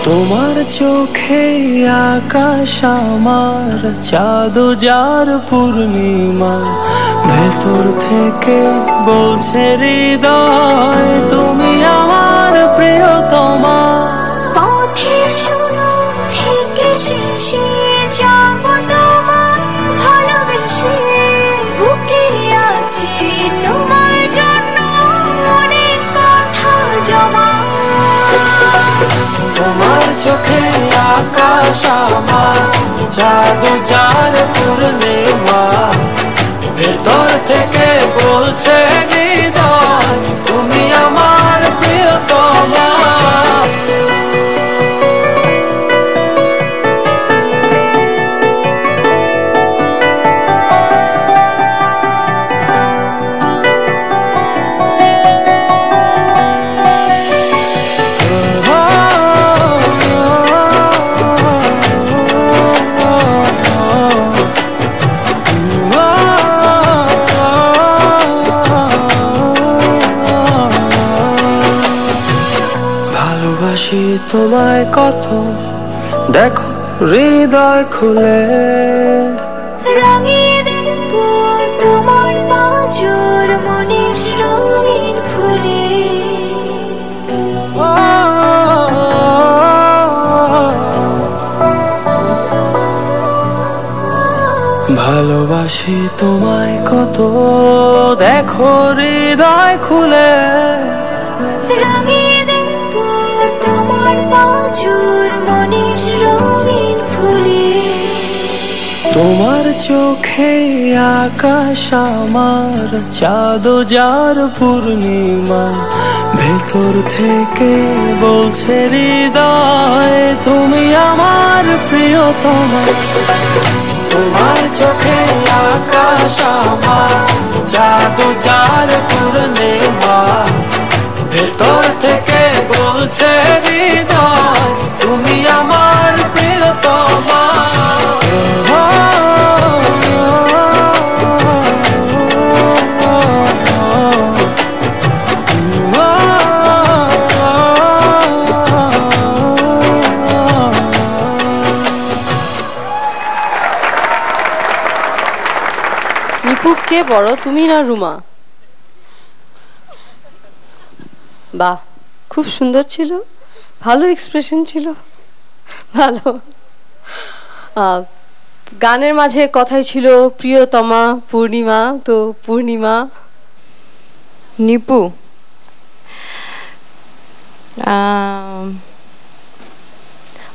তোমার চোখে আকাশ আমার চাঁদ যার পূর্ণিমা, ভেতর থেকে বলছে হৃদয় তুমি আমার প্রিয়তমা। পথের শুরু থেকে শেষে যাব তোমার ভালোবেসে, বুকে আছে তোমার জন্য অনেক কথা জমা। তোমার চোখে আকাশ আমার চাঁদ যার পূর্ণিমা, ভেতর থেকে বলছে হৃদয় তুমি আমার প্রিয়তমা। ভালোবাসি তোমায় কত, দেখো হৃদয় খুলে রাঙিয়ে দেব তোমার পাঁজর মনের রঙিন ফুলে। ভালোবাসি তোমায় কত, দেখো হৃদয় খুলে রাঙিয়ে দেব তোমার পাঁজর মনের রঙিন ফুলে। তোমার চোখে আকাশ আমার চাঁদ যার পূর্ণিমা, ভেতর থেকে বলছে হৃদয় তুমি আমার প্রিয়তমা। তোমার চোখে আকাশ আমার চাঁদ যার পূর্ণিমা, ভেতর থেকে বলছে হৃদয় তুমি আমার প্রিয়তমা। নিপু, কে বড়, তুমি না রুমা? বাহ, খুব সুন্দর ছিল, ভালো এক্সপ্রেশন ছিল, ভালো। গানের মাঝে কথাই ছিল প্রিয়তমা, পূর্ণিমা, তো পূর্ণিমা। নিপু,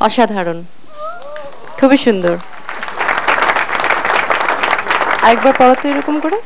অসাধারণ, খুবই সুন্দর। আরেকবার পড়ো তো এরকম করে।